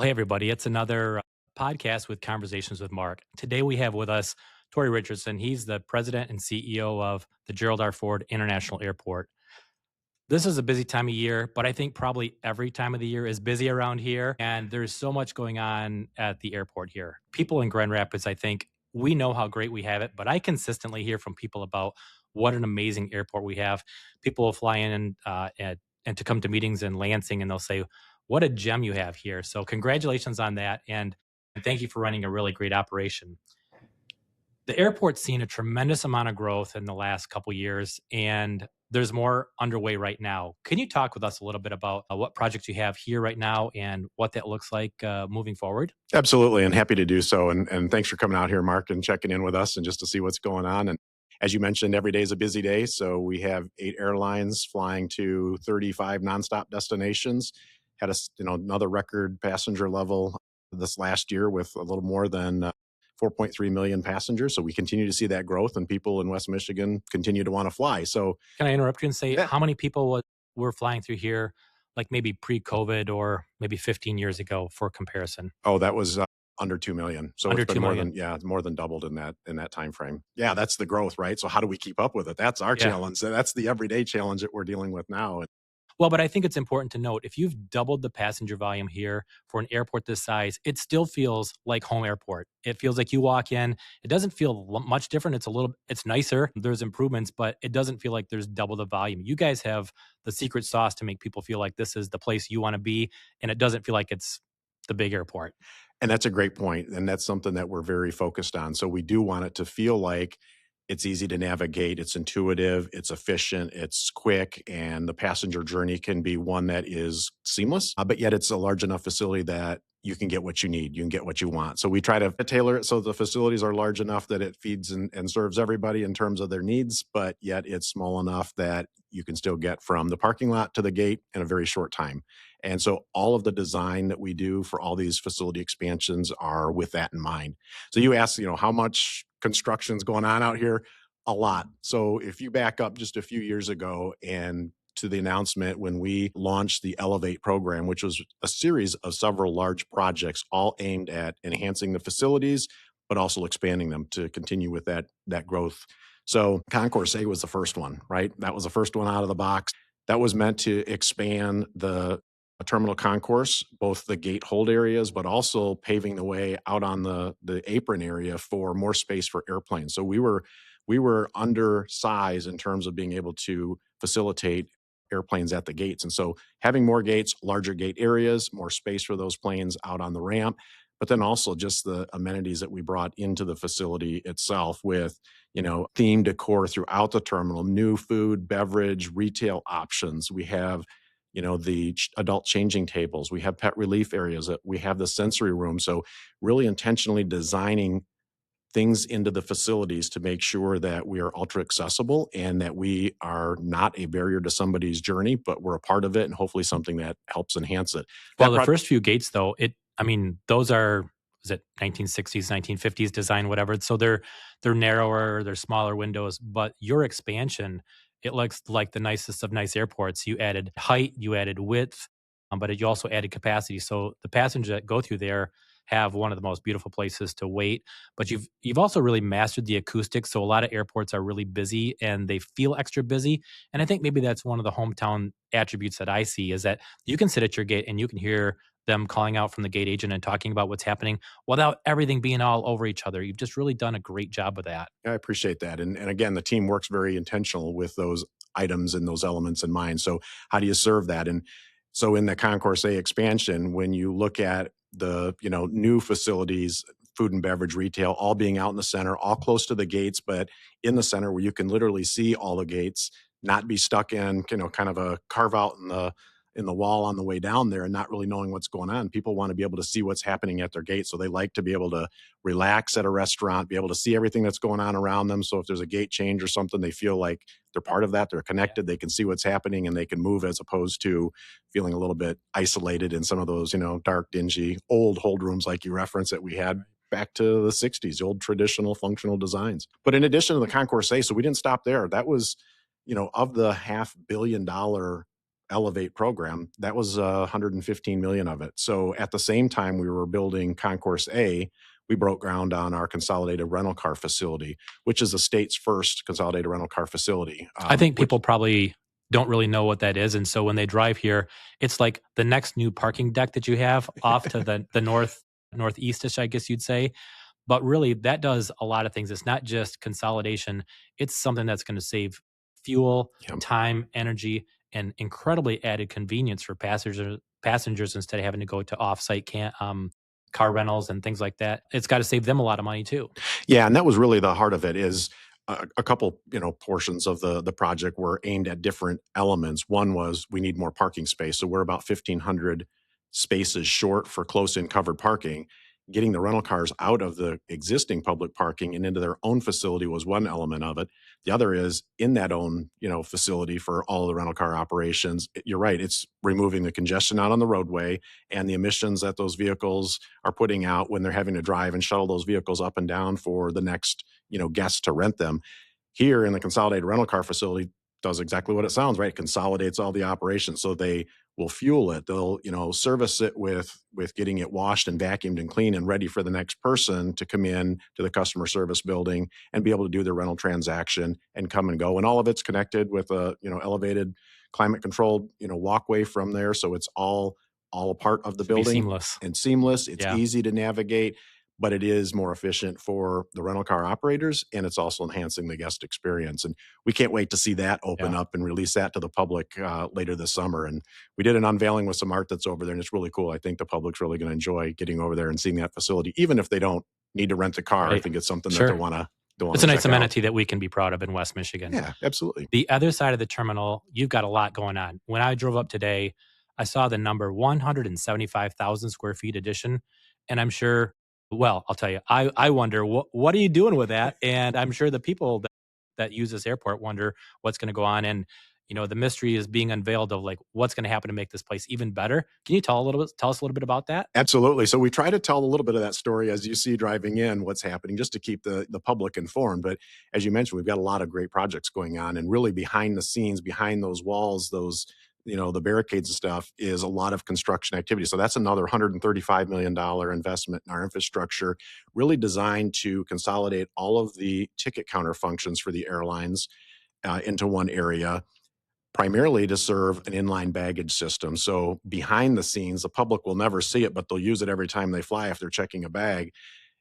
Well, hey, everybody. It's another podcast with Conversations with Mark. Today we have with us Tory Richardson. He's the president and CEO of the Gerald R. Ford International Airport. This is a busy time of year, but I think probably every time of the year is busy around here. And there's so much going on at the airport here. People in Grand Rapids, I think, we know how great we have it, but I consistently hear from people about what an amazing airport we have. People will fly in and to come to meetings in Lansing, and they'll say, "What a gem you have here." So, congratulations on that. And thank you for running a really great operation. The airport's seen a tremendous amount of growth in the last couple years, and there's more underway right now. Can you talk with us a little bit about what projects you have here right now and what that looks like moving forward? Absolutely, and happy to do so. And thanks for coming out here, Mark, and checking in with us and just to see what's going on. And as you mentioned, every day is a busy day. So we have 8 airlines flying to 35 nonstop destinations. Had another record passenger level this last year with a little more than 4.3 million passengers. So we continue to see that growth, and people in West Michigan continue to want to fly. So Can I interrupt you and say yeah, how many people were flying through here, like maybe pre-COVID or maybe 15 years ago for comparison? oh, that was under 2 million. So Under it's been 2 more million. than it's more than doubled in that time frame. Yeah, that's the growth, right? So how do we keep up with it? That's our Yeah. challenge. That's the everyday challenge that we're dealing with now. Well, but I think it's important to note if you've doubled the passenger volume here for an airport this size, it still feels like home airport. It feels like you walk in, it doesn't feel much different. It's nicer. There's improvements, but it doesn't feel like there's double the volume. You guys have the secret sauce to make people feel like this is the place you want to be, and it doesn't feel like it's the big airport. And that's a great point, and that's something that we're very focused on. So we do want it to feel like it's easy to navigate, it's intuitive, it's efficient, it's quick, and the passenger journey can be one that is seamless, but yet it's a large enough facility that you can get what you need, you can get what you want. So we try to tailor it so the facilities are large enough that it feeds and serves everybody in terms of their needs, but yet it's small enough that you can still get from the parking lot to the gate in a very short time. And so all of the design that we do for all these facility expansions are with that in mind. So you asked, how much construction's going on out here? A lot. So if you back up just a few years ago and to the announcement when we launched the Elevate program, which was a series of several large projects all aimed at enhancing the facilities, but also expanding them to continue with that growth. So Concourse A was the first one, right? That was the first one out of the box. That was meant to expand the terminal concourse, both the gate hold areas, but also paving the way out on the apron area for more space for airplanes. So we were undersized in terms of being able to facilitate airplanes at the gates. And so having more gates, larger gate areas, more space for those planes out on the ramp, but then also just the amenities that we brought into the facility itself with, theme decor throughout the terminal, new food, beverage, retail options. We have the adult changing tables. We have pet relief areas. We have the sensory room. So really intentionally designing things into the facilities to make sure that we are ultra accessible and that we are not a barrier to somebody's journey, but we're a part of it and hopefully something that helps enhance it. Well, That the pro- first few gates, though, I mean, those are, is it 1960s, 1950s design, whatever. So they're narrower, they're smaller windows, but your expansion, it looks like the nicest of nice airports. You added height, you added width, but you also added capacity. So the passengers that go through there have one of the most beautiful places to wait. But you've also really mastered the acoustics. So a lot of airports are really busy and they feel extra busy. And I think maybe that's one of the hometown attributes that I see is that you can sit at your gate and you can hear them calling out from the gate agent and talking about what's happening without everything being all over each other. You've just really done a great job with that. I appreciate that. And again, the team works very intentional with those items and those elements in mind. So how do you serve that? And so in the Concourse A expansion, when you look at the, new facilities, food and beverage retail, all being out in the center, all close to the gates, but in the center where you can literally see all the gates, not be stuck in, kind of a carve out in the wall on the way down there and not really knowing what's going on. People want to be able to see what's happening at their gate. So they like to be able to relax at a restaurant, be able to see everything that's going on around them. So if there's a gate change or something, they feel like they're part of that, they're connected, they can see what's happening and they can move as opposed to feeling a little bit isolated in some of those, dark, dingy, old hold rooms like you referenced that we had back to the 60s, old traditional functional designs. But in addition to the Concourse A, so we didn't stop there. That was, of the $500 million Elevate program, that was 115 million of it. So at the same time we were building Concourse A, we broke ground on our consolidated rental car facility, which is the state's first consolidated rental car facility. I think Which people probably don't really know what that is, and so when they drive here, it's like the next new parking deck that you have off to the northeastish, I guess you'd say. But really, that does a lot of things. It's not just consolidation. It's something that's going to save fuel, yeah. time, energy, and incredibly added convenience for passengers instead of having to go to offsite car rentals and things like that. It's got to save them a lot of money too. Yeah, and that was really the heart of it is a couple, portions of the project were aimed at different elements. One was we need more parking space. So we're about 1,500 spaces short for close-in covered parking. Getting the rental cars out of the existing public parking and into their own facility was one element of it. The other is in that own, facility for all of the rental car operations. You're right, it's removing the congestion out on the roadway and the emissions that those vehicles are putting out when they're having to drive and shuttle those vehicles up and down for the next, guests to rent them. Here in the consolidated rental car facility does exactly what it sounds, right? It consolidates all the operations. So they will fuel it. They'll, service it with getting it washed and vacuumed and clean and ready for the next person to come in to the customer service building and be able to do their rental transaction and come and go. And all of it's connected with a, elevated climate controlled, walkway from there. So it's all a part of the It's gonna be building seamless. and seamless. It's Yeah. easy to navigate, but it is more efficient for the rental car operators, and it's also enhancing the guest experience. And we can't wait to see that open Yeah. up and release that to the public later this summer. And we did an unveiling with some art that's over there, and it's really cool. I think the public's really going to enjoy getting over there and seeing that facility, even if they don't need to rent a car. I Right. think it's something that Sure. they want It's to a nice check out. amenity that we can be proud of in West Michigan. Yeah, absolutely. The other side of the terminal, you've got a lot going on. When I drove up today, I saw the number 175,000 square feet addition. And I'm sure, well, I'll tell you, I wonder what are you doing with that? And I'm sure the people that use this airport wonder what's going to go on. And, the mystery is being unveiled of like what's going to happen to make this place even better. Can you tell us a little bit about that? Absolutely. So we try to tell a little bit of that story as you see driving in, what's happening, just to keep the public informed. But as you mentioned, we've got a lot of great projects going on, and really behind the scenes, behind those walls, those the barricades and stuff, is a lot of construction activity. So that's another $135 million investment in our infrastructure, really designed to consolidate all of the ticket counter functions for the airlines into one area, primarily to serve an inline baggage system. So behind the scenes, the public will never see it, but they'll use it every time they fly if they're checking a bag.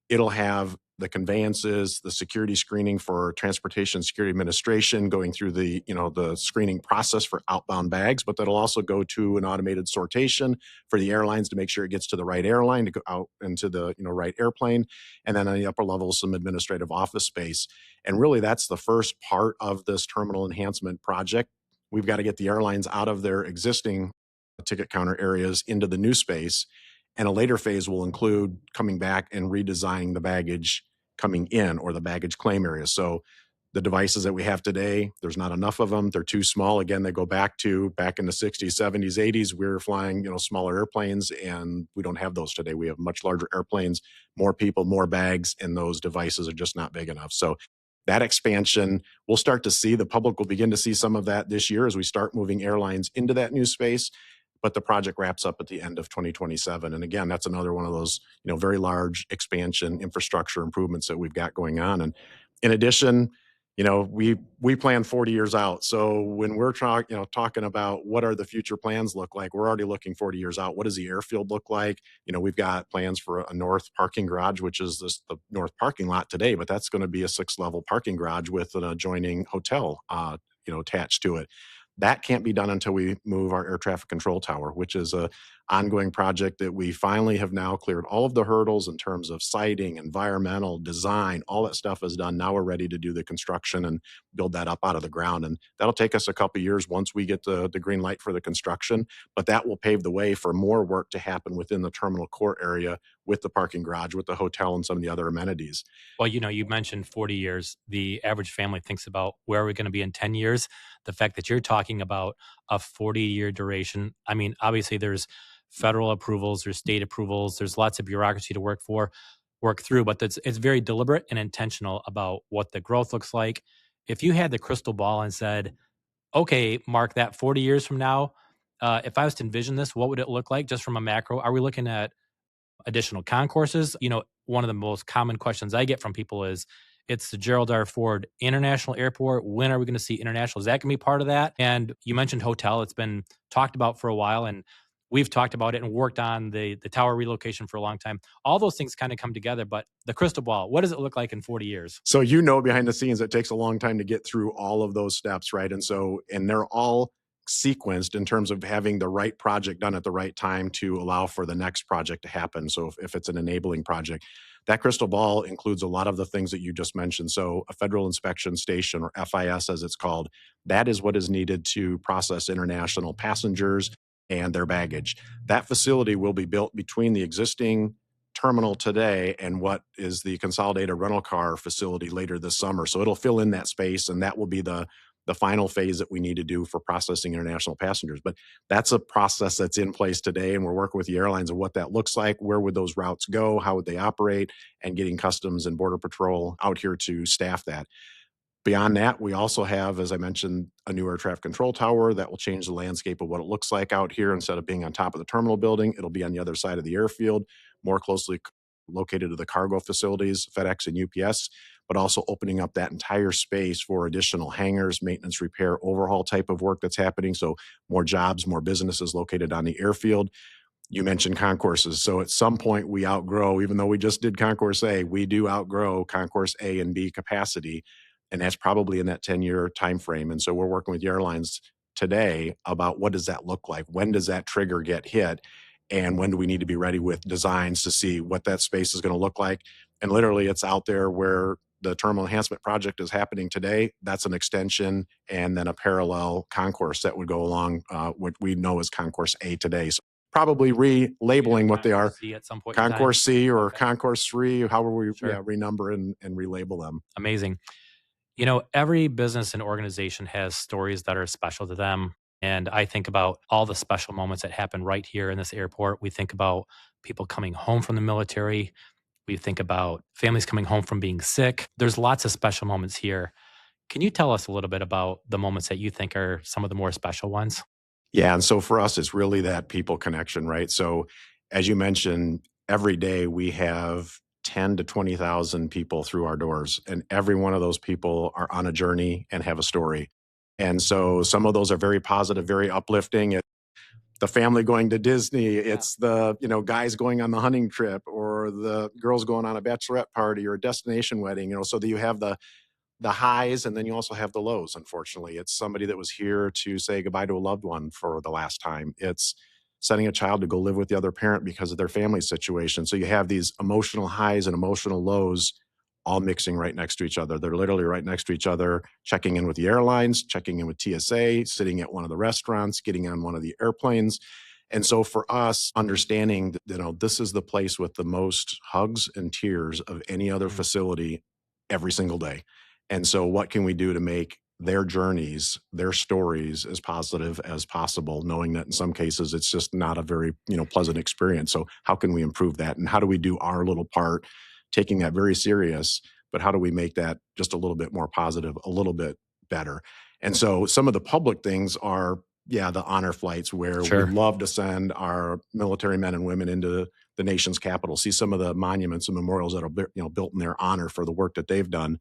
It'll have the conveyances, the security screening for Transportation Security Administration going through the screening process for outbound bags, but that'll also go to an automated sortation for the airlines to make sure it gets to the right airline to go out into the right airplane, and then on the upper level some administrative office space. And really that's the first part of this terminal enhancement project. We've got to get the airlines out of their existing ticket counter areas into the new space. And a later phase will include coming back and redesigning the baggage coming in, or the baggage claim area. So the devices that we have today, there's not enough of them. They're too small. Again, they go back in the 60s, 70s, 80s. We were flying, smaller airplanes, and we don't have those today. We have much larger airplanes, more people, more bags, and those devices are just not big enough. So that expansion, we'll start to see, the public will begin to see some of that this year as we start moving airlines into that new space. But the project wraps up at the end of 2027. And again, that's another one of those, very large expansion infrastructure improvements that we've got going on. And in addition, we plan 40 years out. So when we're talking about what are the future plans look like, we're already looking 40 years out. What does the airfield look like? We've got plans for a north parking garage, which is the north parking lot today, but that's going to be a 6-level parking garage with an adjoining hotel, attached to it. That can't be done until we move our air traffic control tower, which is a ongoing project that we finally have now cleared all of the hurdles in terms of siting, environmental, design, all that stuff is done. Now we're ready to do the construction and build that up out of the ground. And that'll take us a couple of years once we get the green light for the construction, but that will pave the way for more work to happen within the terminal core area with the parking garage, with the hotel and some of the other amenities. Well, you mentioned 40 years. The average family thinks about where are we going to be in 10 years. The fact that you're talking about a 40-year duration, I mean, obviously there's federal approvals, there's state approvals, there's lots of bureaucracy to work through, but it's very deliberate and intentional about what the growth looks like. If you had the crystal ball and said, okay, Mark, that 40 years from now, If I was to envision this, what would it look like just from a macro? Are we looking at additional concourses? One of the most common questions I get from people is, it's the Gerald R. Ford International Airport. When are we going to see international? Is that going to be part of that? And you mentioned hotel. It's been talked about for a while, and we've talked about it and worked on the tower relocation for a long time. All those things kind of come together, but the crystal ball, what does it look like in 40 years? So, behind the scenes, it takes a long time to get through all of those steps, right? And they're all sequenced in terms of having the right project done at the right time to allow for the next project to happen. So if it's an enabling project, that crystal ball includes a lot of the things that you just mentioned. So a federal inspection station, or FIS as it's called, that is what is needed to process international passengers and their baggage. That facility will be built between the existing terminal today and what is the consolidated rental car facility later this summer. So it'll fill in that space, and that will be the final phase that we need to do for processing international passengers. But that's a process that's in place today, and we're working with the airlines on what that looks like. Where would those routes go? How would they operate? And getting Customs and Border Patrol out here to staff that. Beyond that, we also have, as I mentioned, a new air traffic control tower that will change the landscape of what it looks like out here. Instead of being on top of the terminal building, it'll be on the other side of the airfield, more closely located to the cargo facilities, FedEx and UPS, but also opening up that entire space for additional hangars, maintenance, repair, overhaul type of work that's happening. So more jobs, more businesses located on the airfield. You mentioned concourses. So at some point we outgrow, even though we just did Concourse A, we do outgrow Concourse A and B capacity. And that's probably in that 10-year time frame. And so we're working with the airlines today about what does that look like? When does that trigger get hit? And when do we need to be ready with designs to see what that space is going to look like? And literally it's out there where the terminal enhancement project is happening today. That's an extension and then a parallel concourse that would go along what we know as Concourse A today. So probably relabeling what they are. See at some point in time. Concourse C or Okay. Concourse 3, however we Sure. renumber and relabel them. Amazing. Every business and organization has stories that are special to them. And I think about all the special moments that happen right here in this airport. We think about people coming home from the military. We think about families coming home from being sick. There's lots of special moments here. Can you tell us a little bit about the moments that you think are some of the more special ones? Yeah. And so for us, it's really that people connection, right? So as you mentioned, every day we have 10 to 20,000 people through our doors, and every one of those people are on a journey and have a story. And so some of those are very positive, very uplifting. It's the family going to Disney. It's the, guys going on the hunting trip, or the girls going on a bachelorette party or a destination wedding, so that you have the highs, and then you also have the lows. Unfortunately, it's somebody that was here to say goodbye to a loved one for the last time. It's sending a child to go live with the other parent because of their family situation. So you have these emotional highs and emotional lows all mixing right next to each other. They're literally right next to each other, checking in with the airlines, checking in with TSA, sitting at one of the restaurants, getting on one of the airplanes. And so for us, understanding that, this is the place with the most hugs and tears of any other facility every single day. And so what can we do to make their journeys, their stories as positive as possible, knowing that in some cases it's just not a very, pleasant experience. So how can we improve that? And how do we do our little part, taking that very serious, but how do we make that just a little bit more positive, a little bit better? And so some of the public things are, the honor flights where Sure. we love to send our military men and women into the nation's capital, see some of the monuments and memorials that are, built in their honor for the work that they've done.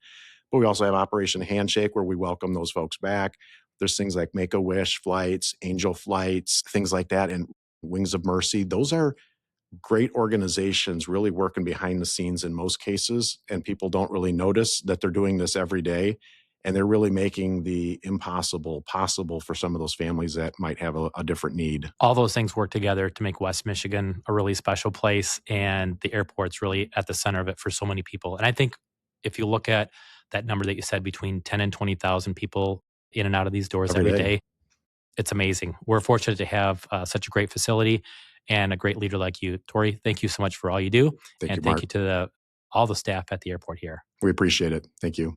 But we also have Operation Handshake, where we welcome those folks back. There's things like Make-A-Wish flights, Angel flights, things like that, and Wings of Mercy. Those are great organizations really working behind the scenes in most cases, and people don't really notice that they're doing this every day. And they're really making the impossible possible for some of those families that might have a different need. All those things work together to make West Michigan a really special place, and the airport's really at the center of it for so many people. And I think if you look at that number that you said, between 10 and 20,000 people in and out of these doors every day, it's amazing. We're fortunate to have such a great facility and a great leader like you. Tory, thank you so much for all you do. Thank you, Thank Mark. you to all the staff at the airport here. We appreciate it. Thank you.